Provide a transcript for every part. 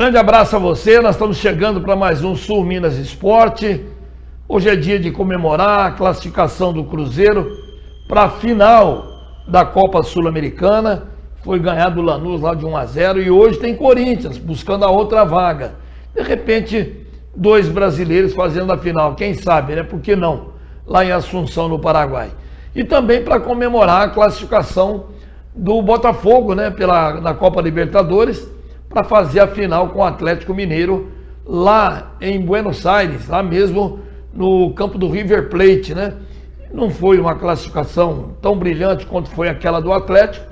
grande abraço a você, nós estamos chegando para mais um Sul Minas Esporte. Hoje é dia de comemorar a classificação do Cruzeiro para a final da Copa Sul-Americana. Foi ganhado o Lanús lá de 1-0 e hoje tem Corinthians buscando a outra vaga. De repente, dois brasileiros fazendo a final, quem sabe, né? Por que não? Lá em Assunção, no Paraguai. E também para comemorar a classificação do Botafogo, né? Na Copa Libertadores, para fazer a final com o Atlético Mineiro lá em Buenos Aires, lá mesmo no campo do River Plate, né? Não foi uma classificação tão brilhante quanto foi aquela do Atlético,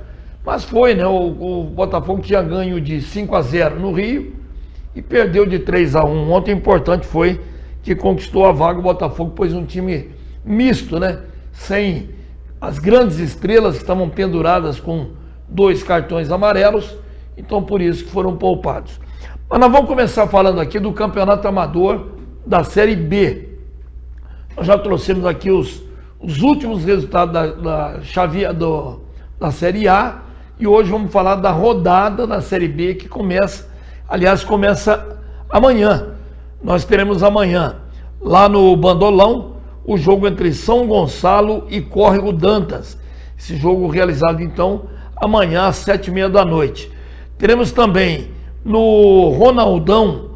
mas foi, né? O Botafogo tinha ganho de 5-0 no Rio e perdeu de 3-1. Ontem o importante foi que conquistou a vaga. O Botafogo pôs um time misto, né? Sem as grandes estrelas que estavam penduradas com 2 cartões amarelos, então por isso que foram poupados. Mas nós vamos começar falando aqui do Campeonato Amador da Série B. Nós já trouxemos aqui os últimos resultados da Série A e hoje vamos falar da rodada da Série B que começa amanhã. Nós teremos amanhã, lá no Bandolão, o jogo entre São Gonçalo e Córrego d'Antas. Esse jogo realizado então amanhã às 7h30 da noite. Teremos também no Ronaldão,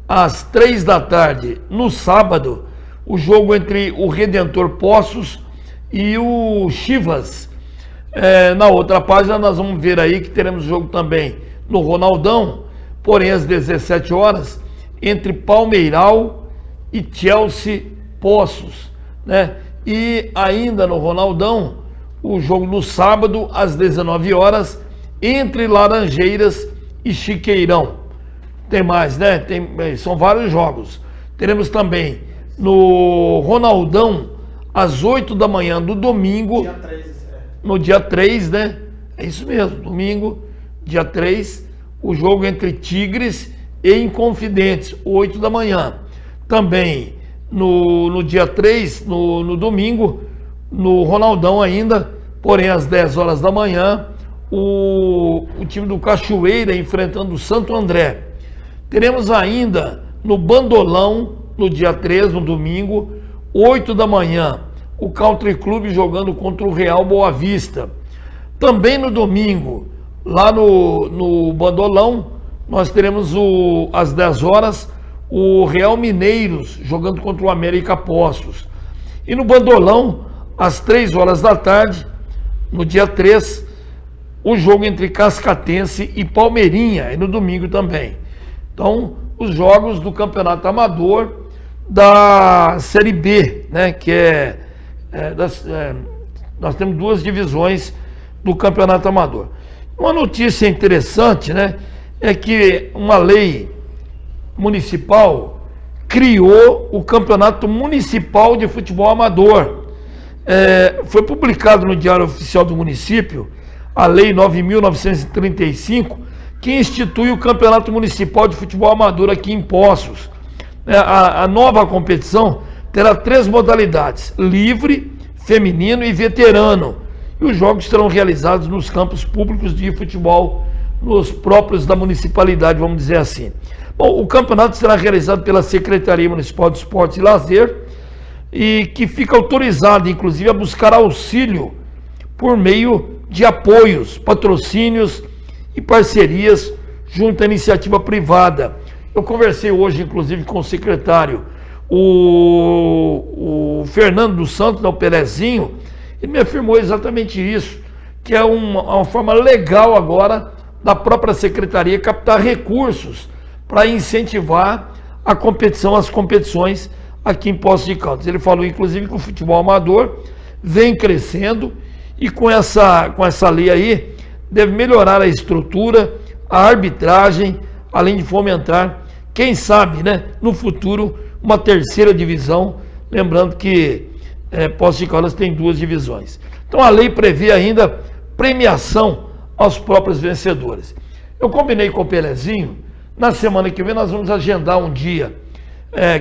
às 3 da tarde, no sábado, o jogo entre o Redentor Poços e o Chivas. Na outra página nós vamos ver aí que teremos jogo também no Ronaldão, porém às 17 horas, entre Palmeiral e Chelsea Poços, né? E ainda no Ronaldão, o jogo no sábado às 19 horas, entre Laranjeiras e Chiqueirão. Tem mais, né? São vários jogos. Teremos também no Ronaldão, às 8 da manhã do domingo, dia 3, no dia 3, né? É isso mesmo, domingo, dia 3, o jogo entre Tigres e Inconfidentes, 8 da manhã. Também no dia 3, no domingo, no Ronaldão ainda, porém às 10 horas da manhã, o time do Cachoeira enfrentando o Santo André. Teremos ainda no Bandolão, no dia 3, no domingo, 8 da manhã, o Country Club jogando contra o Real Boa Vista. Também no domingo, lá no Bandolão, nós teremos às 10 horas o Real Mineiros jogando contra o América Poços. E no Bandolão, às 3 horas da tarde, no dia 3, o jogo entre Cascatense e Palmeirinha, e no domingo também. Então, os jogos do Campeonato Amador da Série B, né, que nós temos 2 divisões do Campeonato Amador. Uma notícia interessante, né, é que uma lei municipal criou o Campeonato Municipal de Futebol Amador. Foi publicado no Diário Oficial do Município a Lei 9.935, que institui o Campeonato Municipal de Futebol Amador aqui em Poços. A nova competição terá 3 modalidades: livre, feminino e veterano. E os jogos serão realizados nos campos públicos de futebol, nos próprios da municipalidade, vamos dizer assim. Bom, o campeonato será realizado pela Secretaria Municipal de Esportes e Lazer e que fica autorizado, inclusive, a buscar auxílio por meio de apoios, patrocínios e parcerias junto à iniciativa privada. Eu conversei hoje, inclusive, com o secretário, o Fernando dos Santos, o Pelezinho, ele me afirmou exatamente isso, que é uma forma legal agora da própria secretaria captar recursos para incentivar a competição, as competições aqui em Poços de Caldas. Ele falou, inclusive, que o futebol amador vem crescendo e com essa lei aí deve melhorar a estrutura, a arbitragem, além de fomentar, quem sabe, né, no futuro, uma 3ª divisão, lembrando que Poços de Caldas tem 2 divisões. Então a lei prevê ainda premiação aos próprios vencedores. Eu combinei com o Pelezinho, na semana que vem nós vamos agendar um dia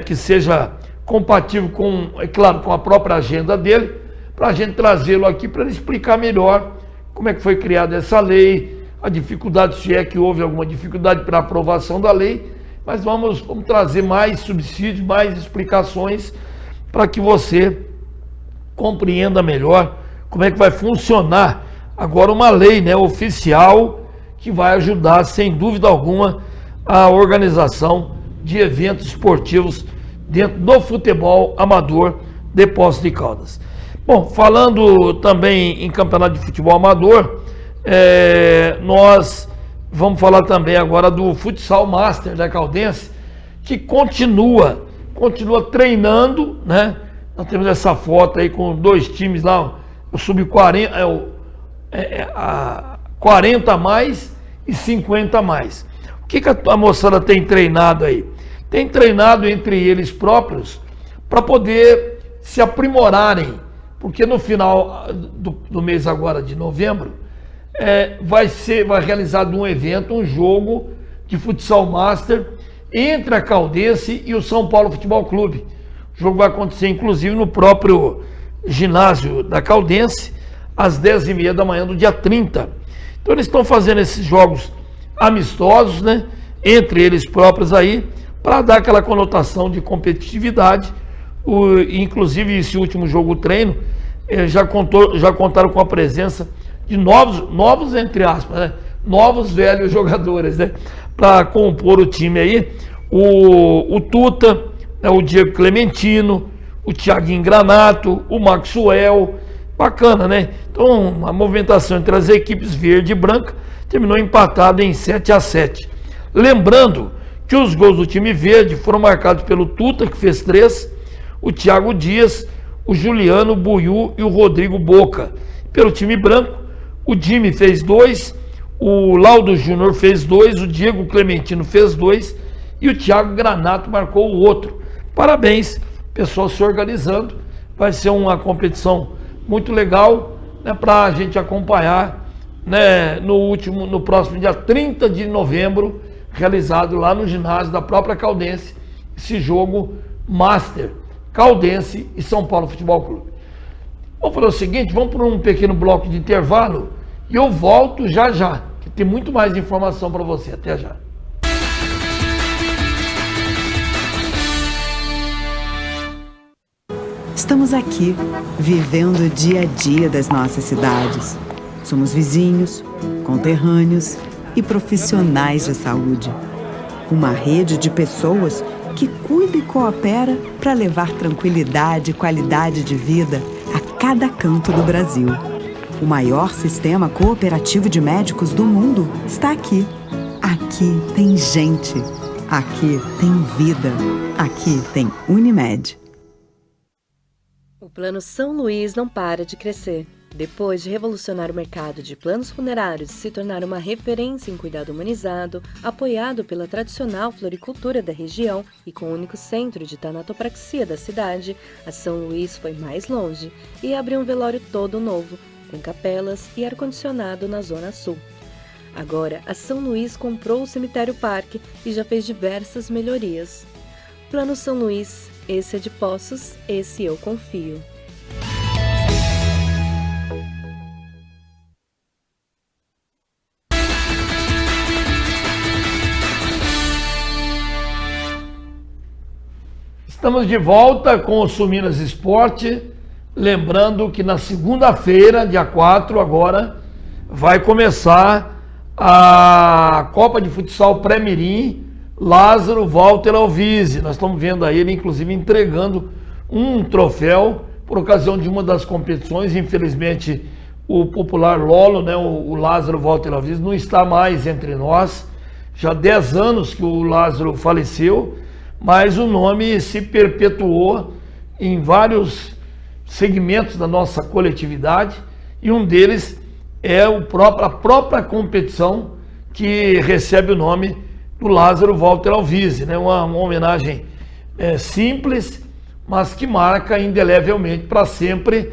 que seja compatível com, é claro, com a própria agenda dele, para a gente trazê-lo aqui para ele explicar melhor como é que foi criada essa lei, a dificuldade, se é que houve alguma dificuldade para a aprovação da lei, mas vamos trazer mais subsídios, mais explicações para que você compreenda melhor como é que vai funcionar agora uma lei, né, oficial, que vai ajudar, sem dúvida alguma, a organização de eventos esportivos dentro do futebol amador de Poços de Caldas. Bom, falando também em campeonato de futebol amador, nós vamos falar também agora do Futsal Master da Caldense, que continua treinando, né? Nós temos essa foto aí com 2 times lá, o Sub-40, 40 a mais e 50 a mais. O que a moçada tem treinado aí? Tem treinado entre eles próprios para poder se aprimorarem, porque no final do mês agora de novembro vai realizado um evento, um jogo de Futsal Master entre a Caldense e o São Paulo Futebol Clube. O jogo vai acontecer inclusive no próprio ginásio da Caldense, às 10h30 da manhã do dia 30. Então eles estão fazendo esses jogos amistosos, né, entre eles próprios aí, para dar aquela conotação de competitividade. Inclusive esse último jogo treino já contaram com a presença de novos entre aspas, né, novos velhos jogadores, né, para compor o time aí. O Tuta, né, o Diego Clementino, o Thiaguinho Granato, o Maxwell. Bacana, né? Então, a movimentação entre as equipes verde e branca terminou empatado em 7-7. Lembrando que os gols do time verde foram marcados pelo Tuta, que fez 3, o Thiago Dias, o Juliano Buiú e o Rodrigo Boca. Pelo time branco, o Jimmy fez 2, o Laudo Júnior fez 2, o Diego Clementino fez 2 e o Thiago Granato marcou o outro. Parabéns, pessoal se organizando. Vai ser uma competição muito legal, né, para a gente acompanhar, né, no próximo dia 30 de novembro, realizado lá no ginásio da própria Caldense, esse jogo Master, Caldense e São Paulo Futebol Clube. Vamos fazer o seguinte, vamos para um pequeno bloco de intervalo e eu volto já, que tem muito mais informação para você. Até já. Estamos aqui, vivendo o dia a dia das nossas cidades. Somos vizinhos, conterrâneos e profissionais de saúde. Uma rede de pessoas que cuida e coopera para levar tranquilidade e qualidade de vida a cada canto do Brasil. O maior sistema cooperativo de médicos do mundo está aqui. Aqui tem gente. Aqui tem vida. Aqui tem Unimed. O Plano São Luís não para de crescer. Depois de revolucionar o mercado de planos funerários e se tornar uma referência em cuidado humanizado, apoiado pela tradicional floricultura da região e com o único centro de tanatopraxia da cidade, a São Luís foi mais longe e abriu um velório todo novo, com capelas e ar-condicionado na Zona Sul. Agora, a São Luís comprou o Cemitério Parque e já fez diversas melhorias. Plano São Luís, esse é de Poços, esse eu confio. Estamos de volta com o Suminas Esporte, lembrando que na segunda-feira, dia 4, agora, vai começar a Copa de Futsal Pré-Mirim Lázaro Walter Alvise. Nós estamos vendo aí ele, inclusive, entregando um troféu por ocasião de uma das competições. Infelizmente, o popular Lolo, né, o Lázaro Walter Alvise, não está mais entre nós. Já há 10 anos que o Lázaro faleceu, mas o nome se perpetuou em vários segmentos da nossa coletividade, e um deles é a própria competição que recebe o nome do Lázaro Walter Alvise, né? Uma homenagem simples, mas que marca indelevelmente para sempre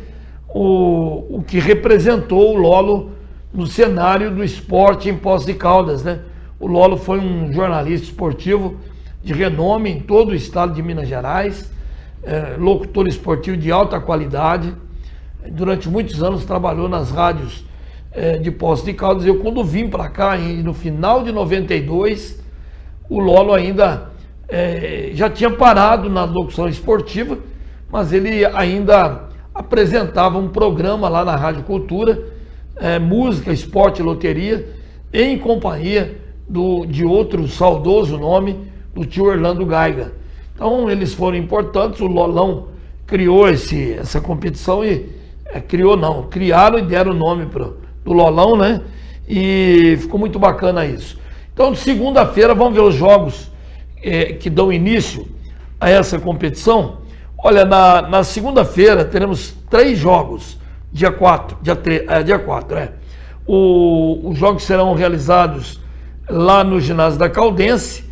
o que representou o Lolo no cenário do esporte em Poços de Caldas, né? O Lolo foi um jornalista esportivo de renome em todo o estado de Minas Gerais, locutor esportivo de alta qualidade. Durante muitos anos trabalhou nas rádios de Poços de Caldas. Eu, quando vim para cá, no final de 92, o Lolo ainda já tinha parado na locução esportiva, mas ele ainda apresentava um programa lá na Rádio Cultura, música, esporte e loteria, em companhia de outro saudoso nome, do tio Orlando Gaiga. Então eles foram importantes, o Lolão criou essa competição e criaram e deram o nome do Lolão, né? E ficou muito bacana isso. Então, segunda-feira, vamos ver os jogos que dão início a essa competição. Olha, na segunda-feira teremos 3 jogos, dia 4. Os jogos serão realizados lá no ginásio da Caldense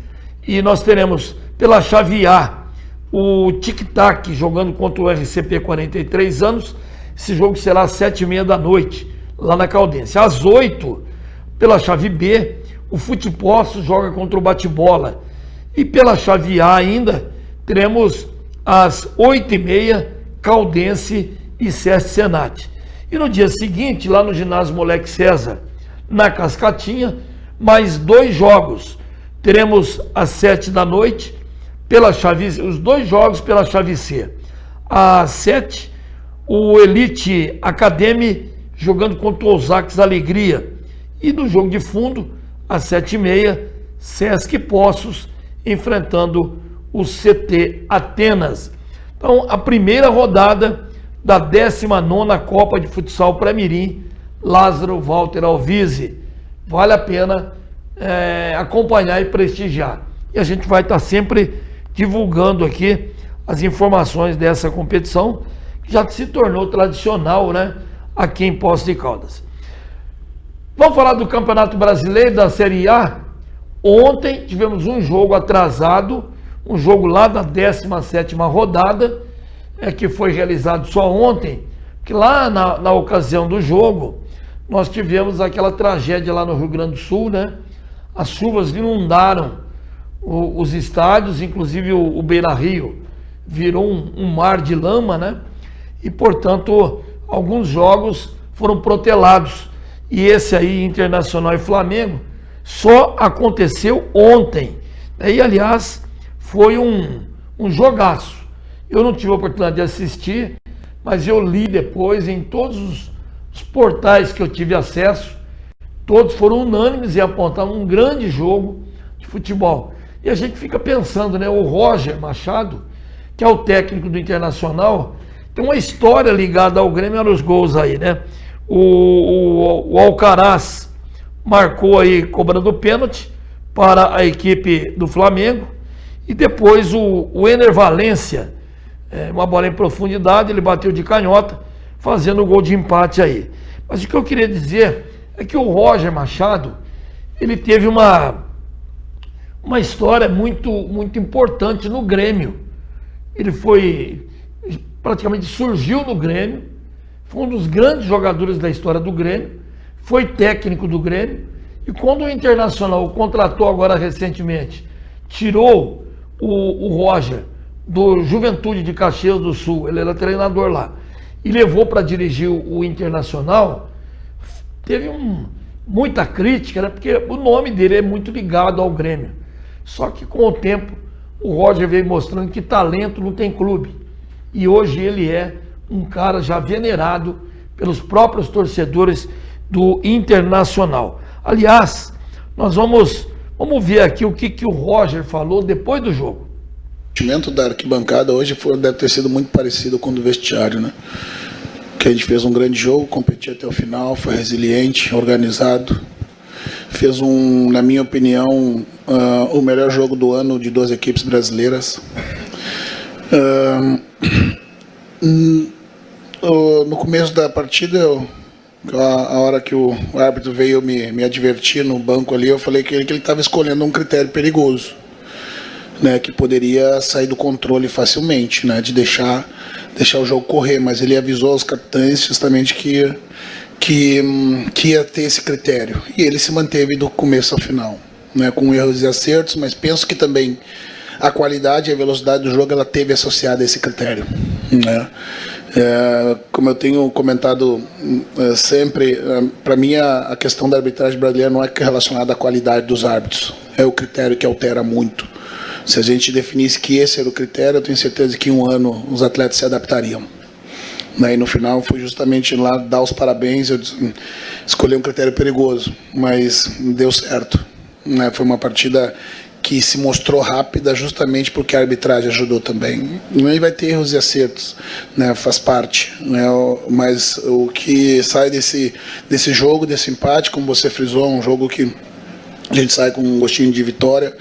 e nós teremos pela chave A o Tic Tac jogando contra o RCP 43 anos. Esse jogo será às 7h30 da noite, lá na Caldense. Às 8h, pela chave B, o Futipoços joga contra o Bate-Bola. E pela chave A ainda, teremos às 8h30, Caldense e SESC Senat. E no dia seguinte, lá no ginásio Moleque César, na Cascatinha, mais 2 jogos. Teremos às 7h da noite, os 2 jogos pela chave C. Às 7h, o Elite Academy jogando contra o Osasco Alegria. E no jogo de fundo, às 7h30, Sesc Poços enfrentando o CT Atenas. Então, a primeira rodada da 19ª Copa de Futsal Pré-Mirim, Lázaro Walter Alvise. Vale a pena acompanhar e prestigiar. E a gente vai estar sempre divulgando aqui as informações dessa competição, que já se tornou tradicional, né, aqui em Poços de Caldas. Vamos falar do Campeonato Brasileiro da Série A. Ontem tivemos um jogo atrasado, um jogo lá da 17ª rodada, que foi realizado só ontem, que lá na ocasião do jogo, nós tivemos aquela tragédia lá no Rio Grande do Sul, né? As chuvas inundaram os estádios, inclusive o Beira-Rio virou um mar de lama, né? E, portanto, alguns jogos foram protelados. E esse aí, Internacional e Flamengo, só aconteceu ontem. E, aliás, foi um jogaço. Eu não tive a oportunidade de assistir, mas eu li depois em todos os portais que eu tive acesso. Todos foram unânimes e apontaram um grande jogo de futebol. E a gente fica pensando, né? O Roger Machado, que é o técnico do Internacional, tem uma história ligada ao Grêmio, olha os gols aí, né? O Alcaraz marcou aí cobrando pênalti para a equipe do Flamengo. E depois o Ener Valência, uma bola em profundidade, ele bateu de canhota, fazendo o gol de empate aí. Mas o que eu queria dizer é que o Roger Machado, ele teve uma história muito, muito importante no Grêmio. Ele praticamente surgiu no Grêmio, foi um dos grandes jogadores da história do Grêmio, foi técnico do Grêmio, e quando o Internacional o contratou agora recentemente, tirou o Roger do Juventude de Caxias do Sul, ele era treinador lá, e levou para dirigir o Internacional, teve muita crítica, né, porque o nome dele é muito ligado ao Grêmio. Só que com o tempo, o Roger veio mostrando que talento não tem clube. E hoje ele é um cara já venerado pelos próprios torcedores do Internacional. Aliás, nós vamos ver aqui o que o Roger falou depois do jogo. O sentimento da arquibancada hoje deve ter sido muito parecido com o do vestiário, né? Que a gente fez um grande jogo, competiu até o final, foi resiliente, organizado. Fez na minha opinião, o melhor jogo do ano de 2 equipes brasileiras. No começo da partida, a hora que o árbitro veio me advertir no banco ali, eu falei que ele estava escolhendo um critério perigoso, né, que poderia sair do controle facilmente, né, de deixar o jogo correr, mas ele avisou aos capitães justamente que ia ter esse critério, e ele se manteve do começo ao final, né, com erros e acertos, mas penso que também a qualidade e a velocidade do jogo ela teve associada a esse critério, né. Como eu tenho comentado sempre, para mim a questão da arbitragem brasileira não é relacionada à qualidade dos árbitros, é o critério que altera muito. Se a gente definisse que esse era o critério, eu tenho certeza que em um ano os atletas se adaptariam. E no final foi justamente lá dar os parabéns, eu escolhi um critério perigoso, mas deu certo. Foi uma partida que se mostrou rápida justamente porque a arbitragem ajudou também. E vai ter erros e acertos, faz parte. Mas o que sai desse jogo, desse empate, como você frisou, um jogo que a gente sai com um gostinho de vitória,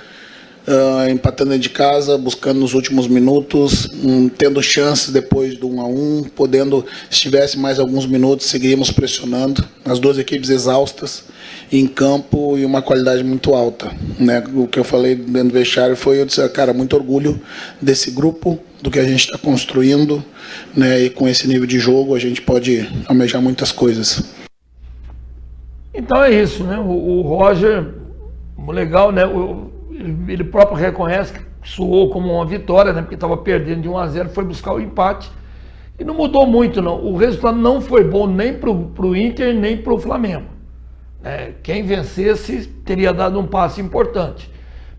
empatando dentro de casa, buscando nos últimos minutos, tendo chances depois do 1-1, podendo, se tivesse mais alguns minutos, seguiríamos pressionando. As duas equipes exaustas em campo e uma qualidade muito alta. O que eu falei dentro do vestiário foi, eu disse, cara, muito orgulho desse grupo, do que a gente está construindo, e com esse nível de jogo a gente pode almejar muitas coisas. Então é isso, o Roger, legal, ele próprio reconhece que soou como uma vitória, porque estava perdendo de 1-0, foi buscar o empate e não mudou muito, não. O resultado não foi bom nem para o Inter, nem para o Flamengo. Quem vencesse teria dado um passo importante.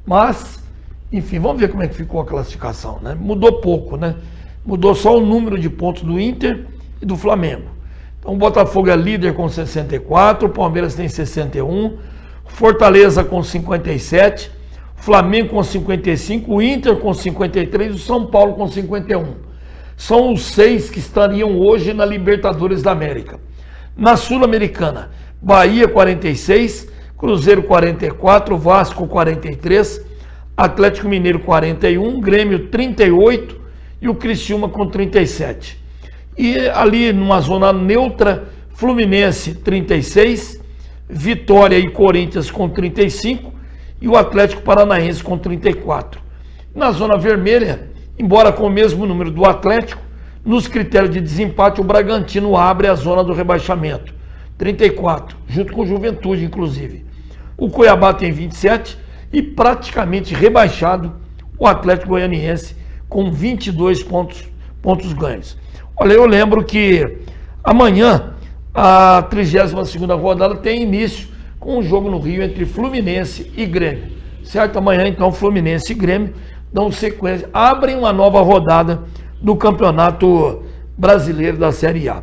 Mas, enfim, vamos ver como é que ficou a classificação. Mudou pouco, mudou só o número de pontos do Inter e do Flamengo. Então o Botafogo é líder com 64, o Palmeiras tem 61, Fortaleza com 57, Flamengo com 55, o Inter com 53 e o São Paulo com 51. São os 6 que estariam hoje na Libertadores da América. Na Sul-Americana, Bahia 46, Cruzeiro 44, Vasco 43, Atlético Mineiro 41, Grêmio 38 e o Criciúma com 37. E ali numa zona neutra, Fluminense 36, Vitória e Corinthians com 35 e o Atlético Paranaense com 34. Na zona vermelha, embora com o mesmo número do Atlético, nos critérios de desempate o Bragantino abre a zona do rebaixamento, 34, junto com o Juventude inclusive. O Cuiabá tem 27 e praticamente rebaixado o Atlético Goianiense com 22 pontos ganhos. Olha, eu lembro que amanhã a 32ª rodada tem início com um jogo no Rio entre Fluminense e Grêmio. Certo? Amanhã, então, Fluminense e Grêmio dão sequência, abrem uma nova rodada do Campeonato Brasileiro da Série A.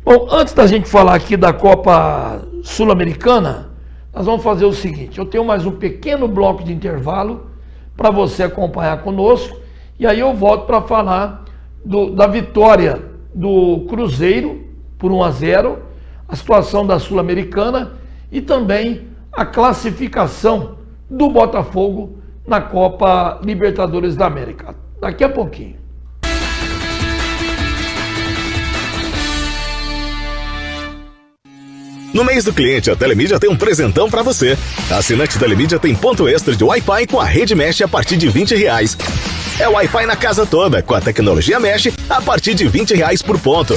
Bom, antes da gente falar aqui da Copa Sul-Americana, nós vamos fazer o seguinte, eu tenho mais um pequeno bloco de intervalo para você acompanhar conosco, e aí eu volto para falar da vitória do Cruzeiro por 1-0, a situação da Sul-Americana e também a classificação do Botafogo na Copa Libertadores da América. Daqui a pouquinho. No mês do cliente, a Telemídia tem um presentão pra você. A assinante Telemídia tem ponto extra de Wi-Fi com a rede Mesh a partir de R$20. É Wi-Fi na casa toda, com a tecnologia Mesh a partir de R$20 por ponto.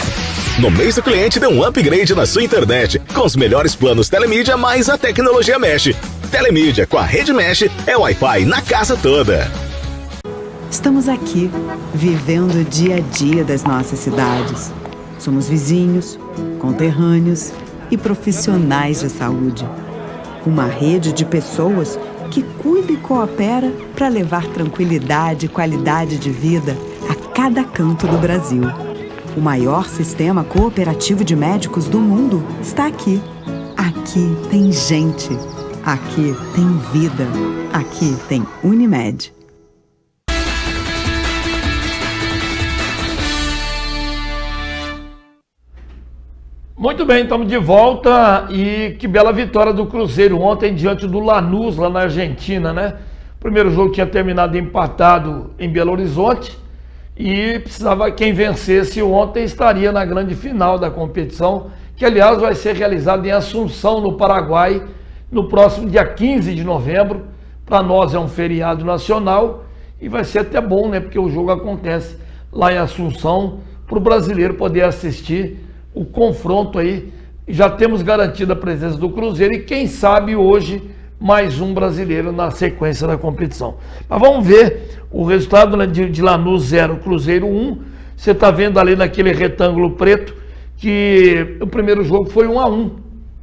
No mês do cliente, dê um upgrade na sua internet, com os melhores planos Telemídia mais a tecnologia Mesh. Telemídia com a rede Mesh é Wi-Fi na casa toda. Estamos aqui, vivendo o dia a dia das nossas cidades. Somos vizinhos, conterrâneos e profissionais de saúde. Uma rede de pessoas que cuida e coopera para levar tranquilidade e qualidade de vida a cada canto do Brasil. O maior sistema cooperativo de médicos do mundo está aqui. Aqui tem gente. Aqui tem vida. Aqui tem Unimed. Muito bem, estamos de volta e que bela vitória do Cruzeiro ontem diante do Lanús, lá na Argentina, O primeiro jogo tinha terminado empatado em Belo Horizonte e precisava, quem vencesse ontem estaria na grande final da competição, que aliás vai ser realizada em Assunção, no Paraguai, no próximo dia 15 de novembro. Para nós é um feriado nacional e vai ser até bom, porque o jogo acontece lá em Assunção, para o brasileiro poder assistir o confronto aí. Já temos garantida a presença do Cruzeiro e quem sabe hoje mais um brasileiro na sequência da competição. Mas vamos ver o resultado de Lanús 0, Cruzeiro 1. Você está vendo ali naquele retângulo preto que o primeiro jogo foi 1-1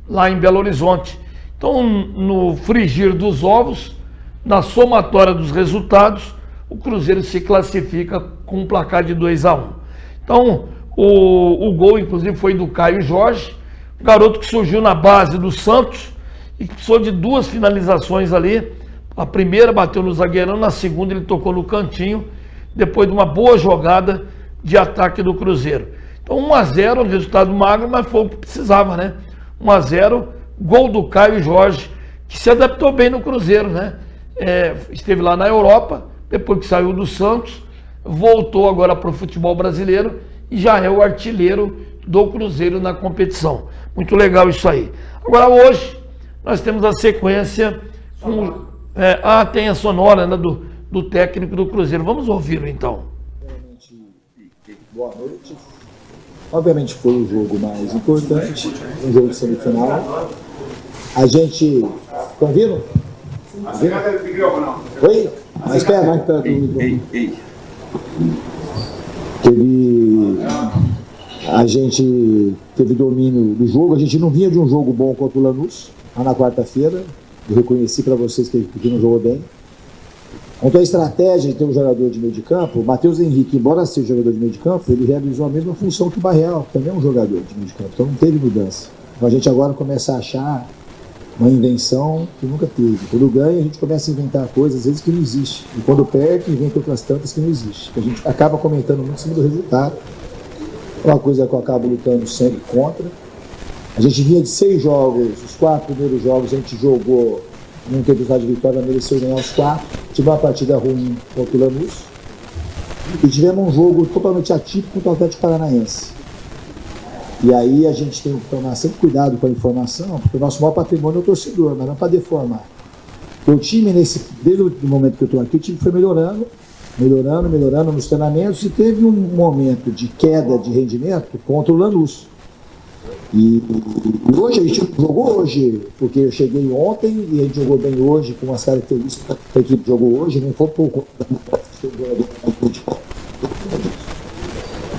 lá em Belo Horizonte. Então, no frigir dos ovos, na somatória dos resultados, o Cruzeiro se classifica com um placar de 2-1. Então, o gol, inclusive, foi do Caio Jorge, um garoto que surgiu na base do Santos e que precisou de 2 finalizações ali. A primeira bateu no zagueirão, na segunda ele tocou no cantinho, depois de uma boa jogada de ataque do Cruzeiro. Então 1-0, um resultado magro, mas foi o que precisava, né? 1-0, gol do Caio Jorge, que se adaptou bem no Cruzeiro, né? Esteve lá na Europa, depois que saiu do Santos, voltou agora para o futebol brasileiro e já é o artilheiro do Cruzeiro na competição. Muito legal isso aí. Agora hoje nós temos a sequência tem a sonora, né, do técnico do Cruzeiro. Vamos ouvi-lo então. Boa noite. Obviamente foi o jogo mais importante, um jogo de semifinal. A gente... Estão ouvindo? Oi? Mas espera, vai perto do microfone. A gente teve domínio do jogo, a gente não vinha de um jogo bom contra o Lanús, lá na quarta-feira. Eu reconheci para vocês que não jogou bem. Quanto à estratégia de ter um jogador de meio de campo, o Matheus Henrique, embora seja jogador de meio de campo, ele realizou a mesma função que o Barreal, que também é um jogador de meio de campo, então não teve mudança. Então a gente agora começa a achar uma invenção que nunca teve. Quando ganha, a gente começa a inventar coisas, às vezes, que não existe. E quando perde, inventa outras tantas que não existem. A gente acaba comentando muito em cima do resultado. É uma coisa que eu acabo lutando sempre contra. A gente vinha de 6 jogos, os 4 primeiros jogos a gente jogou, não teve resultado de vitória, mereceu ganhar os 4. Tive uma partida ruim contra o Lanús. E tivemos um jogo totalmente atípico contra o Atlético Paranaense. E aí a gente tem que tomar sempre cuidado com a informação, porque o nosso maior patrimônio é o torcedor, mas não para deformar. O time, desde o momento que eu estou aqui, o time foi melhorando nos treinamentos e teve um momento de queda de rendimento contra o Lanús. E hoje a gente jogou hoje, porque eu cheguei ontem e a gente jogou bem hoje, com as características que a equipe jogou hoje, não foi pouco.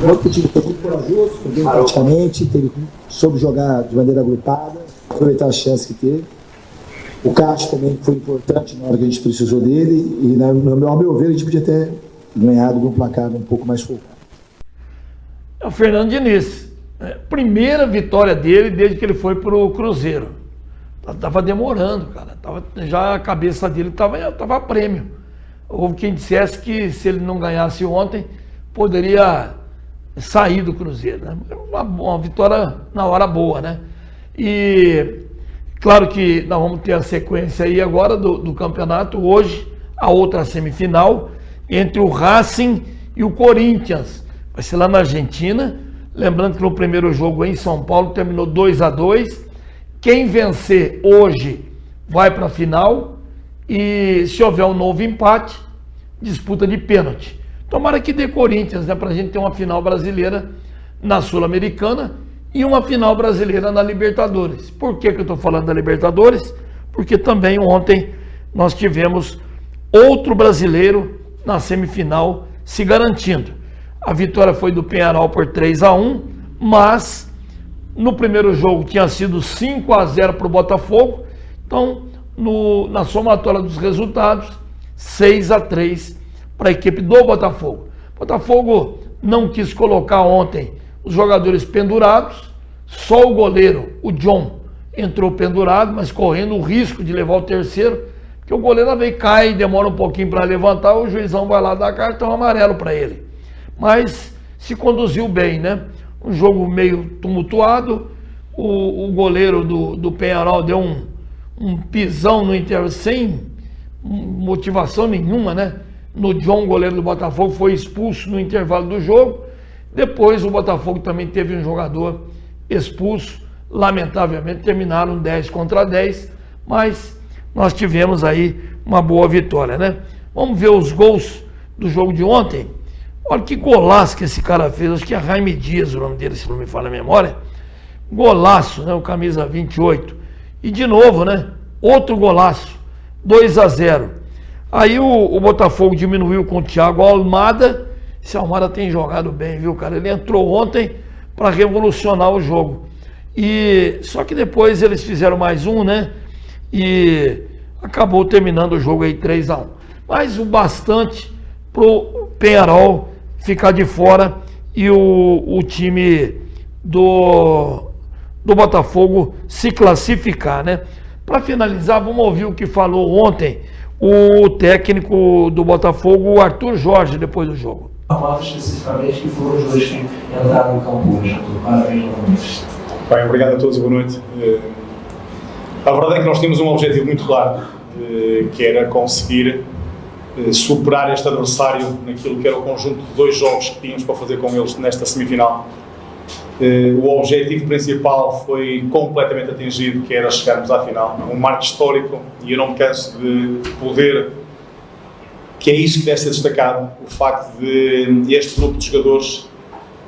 O time foi muito corajoso, foi praticamente, soube jogar de maneira agrupada, aproveitar as chances que teve. O Cássio também foi importante na hora que a gente precisou dele, e ao meu ver a gente podia ter ganhado com um placar um pouco mais focado. É o Fernando Diniz. Primeira vitória dele desde que ele foi para o Cruzeiro. Tava demorando, cara. Já a cabeça dele tava a prêmio. Houve quem dissesse que se ele não ganhasse ontem, poderia sair do Cruzeiro, né? Uma vitória na hora boa, né? E claro que nós vamos ter a sequência aí agora do campeonato. Hoje, a outra semifinal entre o Racing e o Corinthians. Vai ser lá na Argentina. Lembrando que no primeiro jogo em São Paulo terminou 2-2. Quem vencer hoje vai para a final. E se houver um novo empate, disputa de pênalti. Tomara que dê Corinthians, né, para a gente ter uma final brasileira na Sul-Americana e uma final brasileira na Libertadores. Por que eu estou falando da Libertadores? Porque também ontem nós tivemos outro brasileiro na semifinal se garantindo. A vitória foi do Peñarol por 3-1, mas no primeiro jogo tinha sido 5-0 para o Botafogo. Então, na somatória dos resultados, 6-3 para a equipe do Botafogo. O Botafogo não quis colocar ontem os jogadores pendurados, só o goleiro, o John, entrou pendurado, mas correndo o risco de levar o terceiro, porque o goleiro às vezes cai, demora um pouquinho para levantar, o juizão vai lá dar cartão amarelo para ele. Mas se conduziu bem, né? Um jogo meio tumultuado, o goleiro do Peñarol deu um pisão no intervalo, sem motivação nenhuma, né? No John, goleiro do Botafogo, foi expulso no intervalo do jogo. Depois o Botafogo também teve um jogador expulso, lamentavelmente terminaram 10-10, mas nós tivemos aí uma boa vitória, né? Vamos ver os gols do jogo de ontem. Olha que golaço que esse cara fez, acho que é Jaime Dias o nome dele, se não me falha a memória. Golaço, né, o camisa 28. E de novo, né, outro golaço, 2-0. Aí o Botafogo diminuiu com o Thiago Almada, Esse Almada tem jogado bem, viu, cara? Ele entrou ontem para revolucionar o jogo. E só que depois eles fizeram mais um, né? E acabou terminando o jogo aí 3-1. Mas o bastante pro Peñarol ficar de fora e o time do Botafogo se classificar, né? Para finalizar, vamos ouvir o que falou ontem o técnico do Botafogo, o Arthur Jorge, depois do jogo. Falar especificamente que foram os dois que entraram no campo hoje. Parabéns novamente. Bem, obrigado a todos e boa noite. A verdade é que nós tínhamos um objetivo muito claro, que era conseguir superar este adversário naquilo que era o conjunto de 2 jogos que tínhamos para fazer com eles nesta semifinal. O objetivo principal foi completamente atingido, que era chegarmos à final. Um marco histórico, e eu não me canso de poder, que é isso que deve ser destacado, o facto de este grupo de jogadores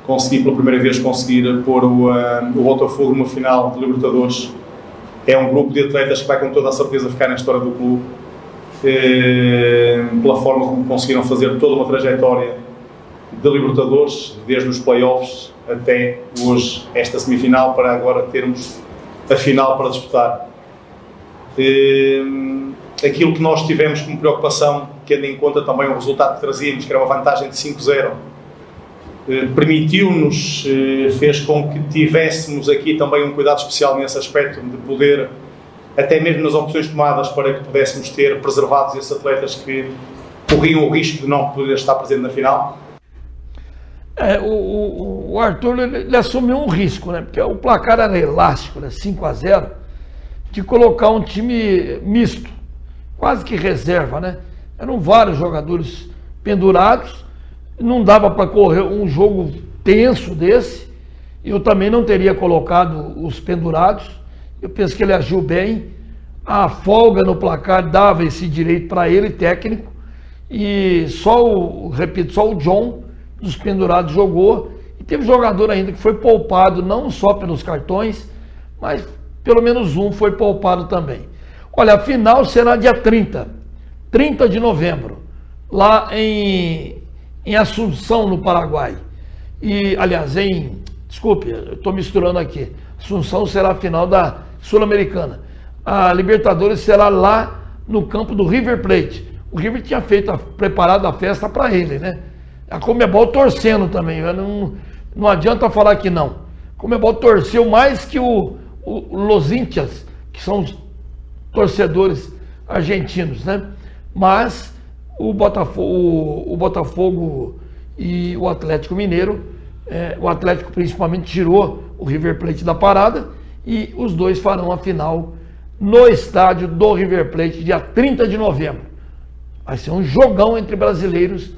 conseguir pela primeira vez pôr o Botafogo numa final de Libertadores. É um grupo de atletas que vai com toda a certeza ficar na história do clube, pela forma como conseguiram fazer toda uma trajetória de Libertadores, desde os playoffs até hoje, esta semifinal, para agora termos a final para disputar. Aquilo que nós tivemos como preocupação, tendo em conta também o resultado que trazíamos, que era uma vantagem de 5-0, permitiu-nos, fez com que tivéssemos aqui também um cuidado especial nesse aspecto, de poder, até mesmo nas opções tomadas, para que pudéssemos ter preservados esses atletas que corriam o risco de não poder estar presente na final. O Arthur ele assumiu um risco, né? Porque o placar era elástico, né? 5-0, de colocar um time misto, quase que reserva, né? Eram vários jogadores pendurados, não dava para correr um jogo tenso desse. Eu também não teria colocado os pendurados. Eu penso que ele agiu bem. A folga no placar dava esse direito para ele, técnico, e só o John dos pendurados jogou. E teve jogador ainda que foi poupado, não só pelos cartões, mas pelo menos um foi poupado também. Olha, a final será dia 30 de novembro, lá em Assunção, no Paraguai. E, aliás, desculpe, eu estou misturando aqui. Assunção será a final da Sul-Americana. A Libertadores será lá no campo do River Plate. O River tinha preparado a festa para ele, né? A Conmebol torcendo também. Não adianta falar que não. A Conmebol torceu mais que o Los Hinchas, que são os torcedores argentinos, né? Mas o Botafogo e o Atlético Mineiro, o Atlético principalmente tirou o River Plate da parada, e os dois farão a final no estádio do River Plate, dia 30 de novembro. Vai ser um jogão entre brasileiros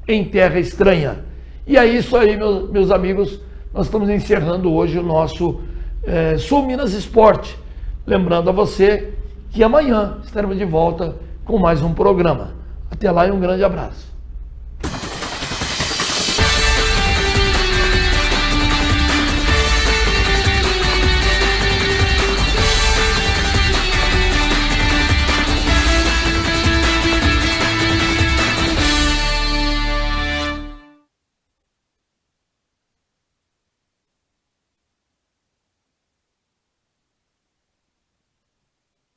em terra estranha. E é isso aí, meus amigos. Nós estamos encerrando hoje o nosso Sul Minas Esporte. Lembrando a você que amanhã estaremos de volta com mais um programa. Até lá e um grande abraço.